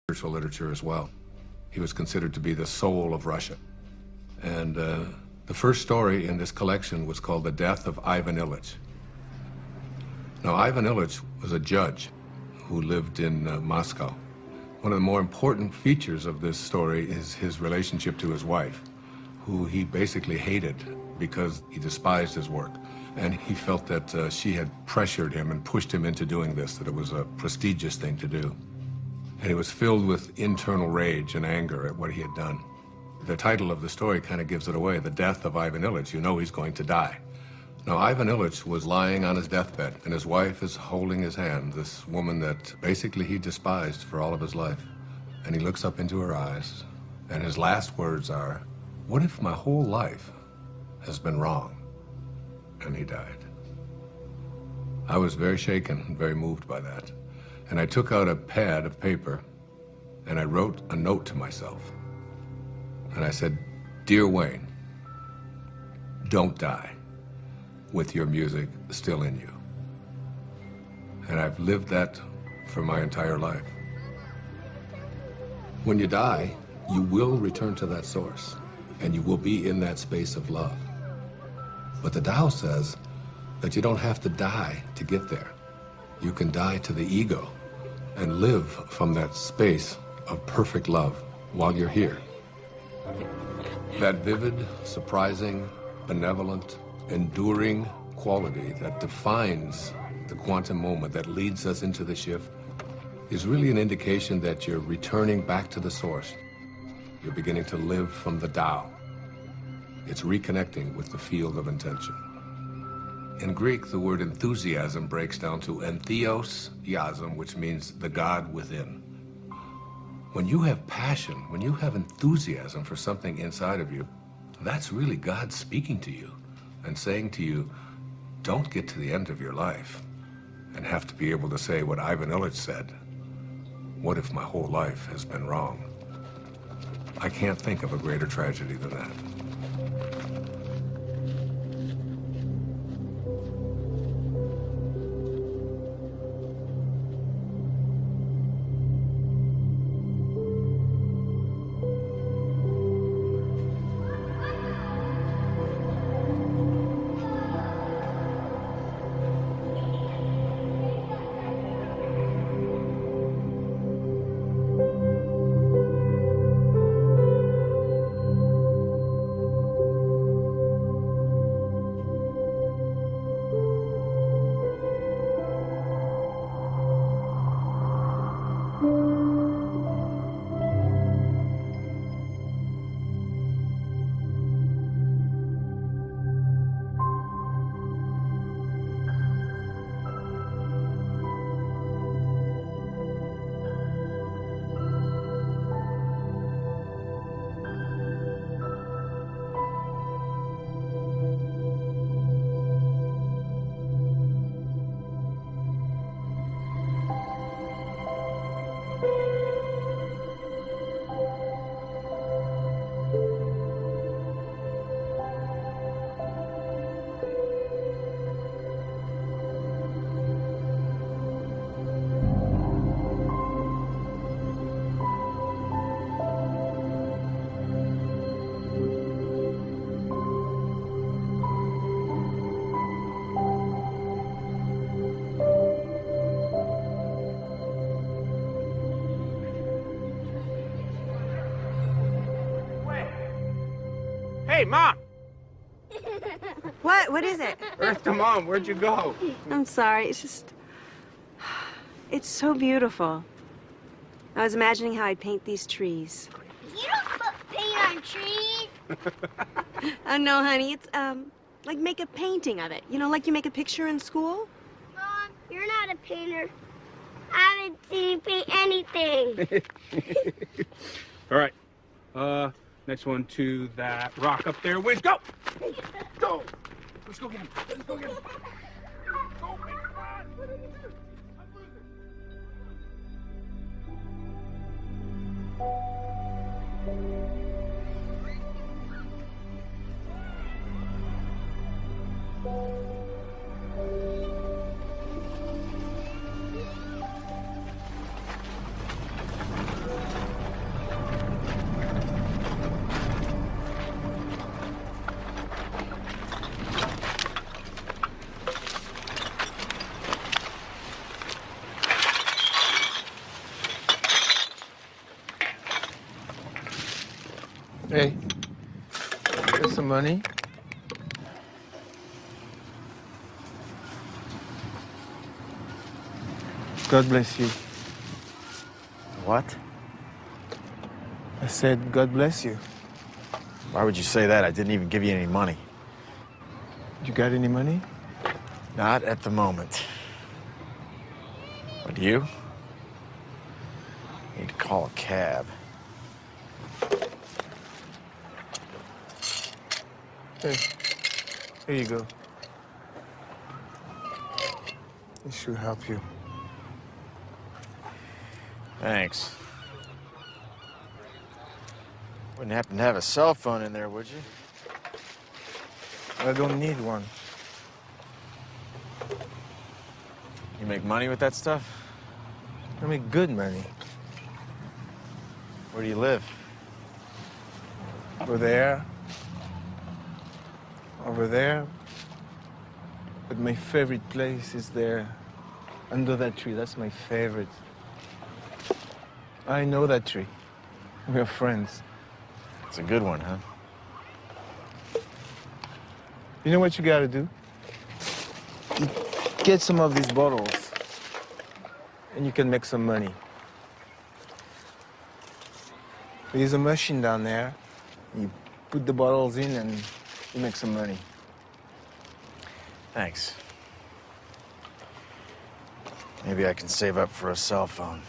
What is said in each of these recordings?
spiritual literature as well. He was considered to be the soul of Russia. And the first story in this collection was called The Death of Ivan Ilyich. Now, Ivan Ilyich was a judge who lived in Moscow. One of the more important features of this story is his relationship to his wife, who he basically hated because he despised his work. And he felt that she had pressured him and pushed him into doing this, that it was a prestigious thing to do. And he was filled with internal rage and anger at what he had done. The title of the story kind of gives it away, The Death of Ivan Ilyich. You know he's going to die. Now, Ivan Ilyich was lying on his deathbed, and his wife is holding his hand, this woman that basically he despised for all of his life. And he looks up into her eyes, and his last words are, "What if my whole life has been wrong?" And he died. I was very shaken and very moved by that. And I took out a pad of paper, and I wrote a note to myself. And I said, "Dear Wayne, don't die with your music still in you." And I've lived that for my entire life. When you die, you will return to that source, and you will be in that space of love. But the Tao says that you don't have to die to get there. You can die to the ego and live from that space of perfect love while you're here. That vivid, surprising, benevolent, enduring quality that defines the quantum moment that leads us into the shift is really an indication that you're returning back to the source. You're beginning to live from the Tao. It's reconnecting with the field of intention. In Greek, the word enthusiasm breaks down to entheos-iasm, which means the God within. When you have passion, when you have enthusiasm for something inside of you, that's really God speaking to you and saying to you, don't get to the end of your life and have to be able to say what Ivan Ilyich said, "What if my whole life has been wrong?" I can't think of a greater tragedy than that. Hey, Mom! What is it? Earth to Mom, where'd you go? I'm sorry, it's just... It's so beautiful. I was imagining how I'd paint these trees. You don't put paint on trees. Oh, no, honey, it's, like make a painting of it. You know, like you make a picture in school? Mom, you're not a painter. I haven't seen you paint anything. All right. Next one to that rock up there. Wiz, go! Go! Let's go get him. Let's go get him. Go, man, come on! What did you do? I'm losing. Hey, here's some money. God bless you. What? I said, God bless you. Why would you say that? I didn't even give you any money. You got any money? Not at the moment. But you? Need to call a cab. Hey, here you go. This should help you. Thanks. Wouldn't happen to have a cell phone in there, would you? I don't need one. You make money with that stuff? I make good money. Where do you live? Over there. Over there. But my favorite place is there. Under that tree. That's my favorite. I know that tree. We're friends. It's a good one, huh? You know what you gotta do? You get some of these bottles, and you can make some money. There's a machine down there. You put the bottles in, and you make some money. Thanks. Maybe I can save up for a cell phone.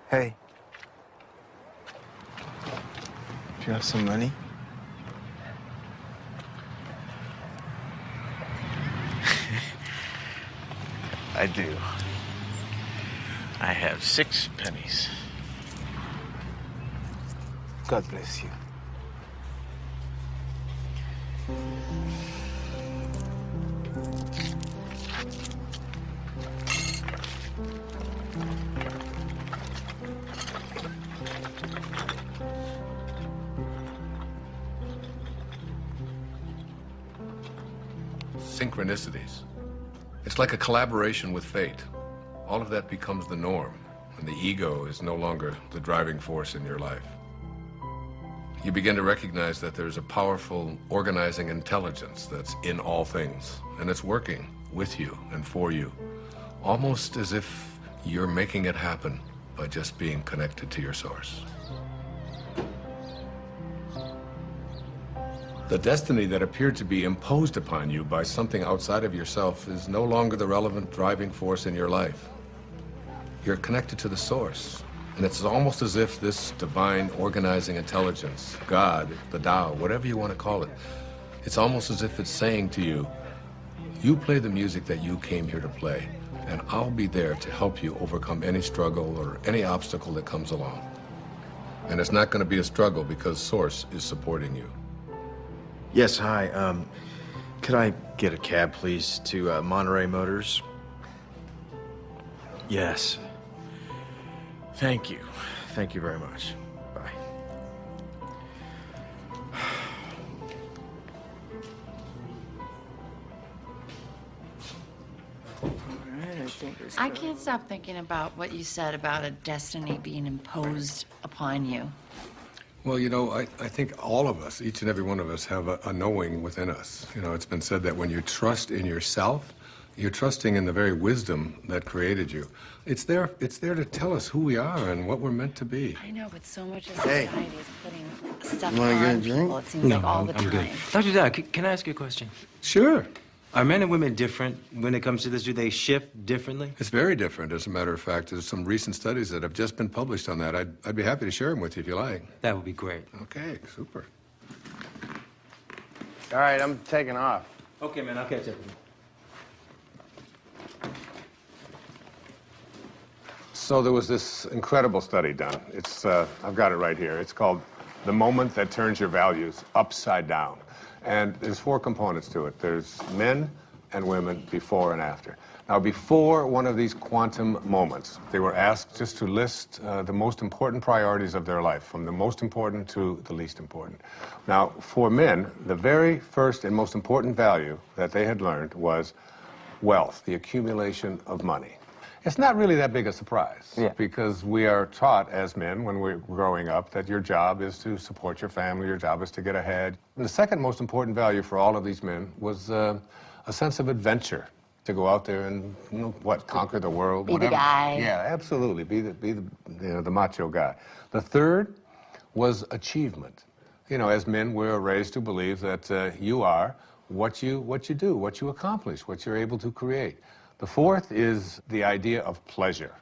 Hey. Do you have some money? I do. I have 6 pennies. God bless you. Synchronicities. It's like a collaboration with fate. All of that becomes the norm, and the ego is no longer the driving force in your life. You begin to recognize that there's a powerful organizing intelligence that's in all things, and it's working with you and for you, almost as if you're making it happen by just being connected to your source. The destiny that appeared to be imposed upon you by something outside of yourself is no longer the relevant driving force in your life. You're connected to the source, and it's almost as if this divine organizing intelligence, God, the Tao, whatever you want to call it, it's almost as if it's saying to you, you play the music that you came here to play, and I'll be there to help you overcome any struggle or any obstacle that comes along. And it's not going to be a struggle because Source is supporting you. Yes, hi. Could I get a cab, please, to Monterey Motors? Yes. Thank you. Thank you very much. Bye. I can't stop thinking about what you said about a destiny being imposed upon you. Well, you know, I think all of us, each and every one of us, have a knowing within us. You know, it's been said that when you trust in yourself, you're trusting in the very wisdom that created you. It's there to tell us who we are and what we're meant to be. I know, but so much of society is putting stuff You wanna get a on drink? people. It seems like all the time. Good. Dr. Dodd, can I ask you a question? Sure. Are men and women different when it comes to this? Do they shift differently? It's very different, as a matter of fact. There's some recent studies that have just been published on that. I'd be happy to share them with you if you like. That would be great. Okay, super. All right, I'm taking off. Okay, man, I'll catch up with you. So there was this incredible study done. It's, I've got it right here. It's called The Moment That Turns Your Values Upside Down. And there's 4 components to it. There's men and women before and after. Now, before one of these quantum moments, they were asked just to list the most important priorities of their life, from the most important to the least important. Now, for men, the very first and most important value that they had learned was wealth, the accumulation of money. It's not really that big a surprise, because we are taught as men when we're growing up that your job is to support your family, your job is to get ahead. And the second most important value for all of these men was a sense of adventure, to go out there and, you know, what, conquer the world, Be the guy. Yeah, absolutely, be the you know, the macho guy. The third was achievement. You know, as men, we're raised to believe that you are what you do, what you accomplish, what you're able to create. The fourth is the idea of pleasure.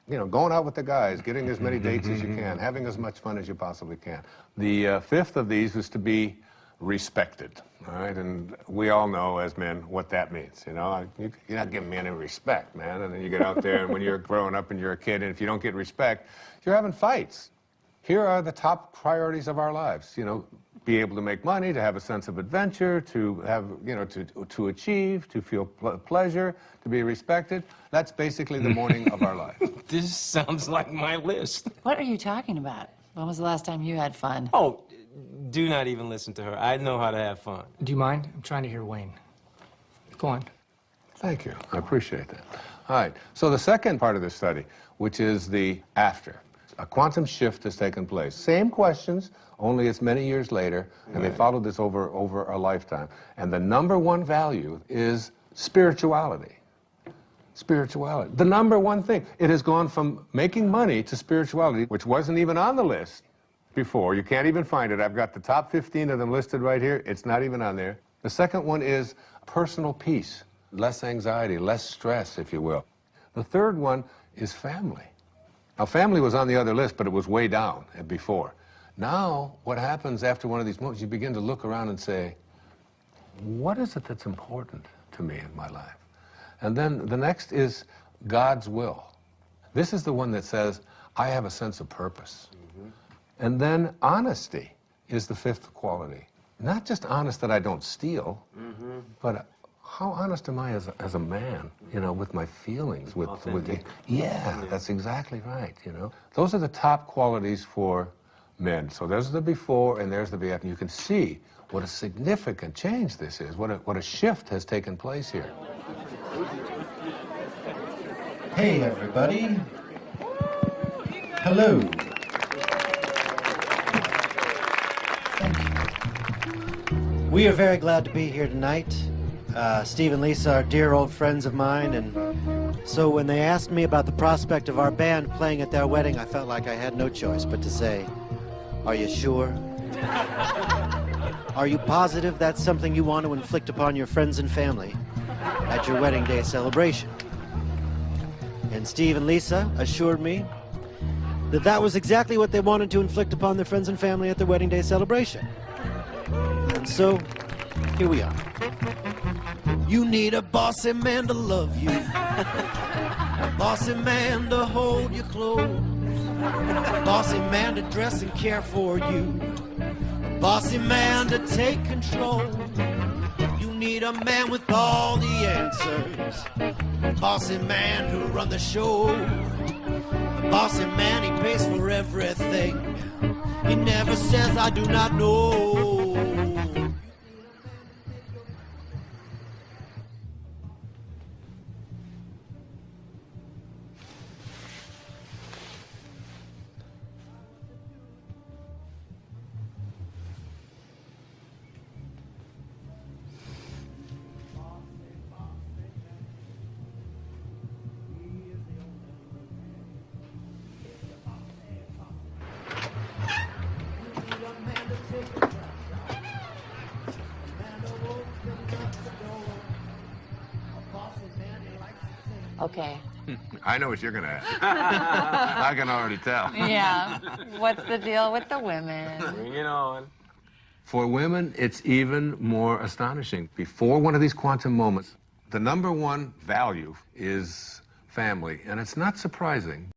You know, going out with the guys, getting as many dates as you can, having as much fun as you possibly can. The fifth of these is to be respected, all right? And we all know as men what that means, you know? You're not giving me any respect, man. And then you get out there, and when you're growing up and you're a kid, and if you don't get respect, you're having fights. Here are the top priorities of our lives, you know, be able to make money, to have a sense of adventure, to have, you know, to achieve, to feel pleasure, to be respected. That's basically the morning of our life. This sounds like my list. What are you talking about? When was the last time you had fun? Oh, do not even listen to her. I know how to have fun. Do you mind? I'm trying to hear Wayne. Go on. Thank you. I appreciate that. All right. So the second part of this study, which is the after. A quantum shift has taken place. Same questions, only it's many years later, and they followed this over a lifetime. And the number one value is spirituality. Spirituality. The number one thing. It has gone from making money to spirituality, which wasn't even on the list before. You can't even find it. I've got the top 15 of them listed right here. It's not even on there. The second one is personal peace, less anxiety, less stress, if you will. The third one is family. Now, family was on the other list, but it was way down before. Now, what happens after one of these moments, you begin to look around and say, what is it that's important to me in my life? And then the next is God's will. This is the one that says, I have a sense of purpose. And then honesty is the fifth quality. Not just honest that I don't steal, but how honest am I as a man, you know, with my feelings, with yeah, that's exactly right, you know. Those are the top qualities for men. So there's the before and there's the after. You can see what a significant change this is, what a shift has taken place here. Hey, everybody. Hello. Thank you. We are very glad to be here tonight. Steve and Lisa are dear old friends of mine, and so when they asked me about the prospect of our band playing at their wedding, I felt like I had no choice but to say, are you sure? Are you positive that's something you want to inflict upon your friends and family at your wedding day celebration? And Steve and Lisa assured me that that was exactly what they wanted to inflict upon their friends and family at their wedding day celebration. And so, here we are. You need a bossy man to love you, a bossy man to hold you close, a bossy man to dress and care for you, a bossy man to take control. You need a man with all the answers, a bossy man who run the show, a bossy man, he pays for everything, he never says I do not know. Okay. I know what you're going to ask. I can already tell. Yeah. What's the deal with the women? Bring it on. For women, it's even more astonishing. Before one of these quantum moments, the number one value is family, and it's not surprising.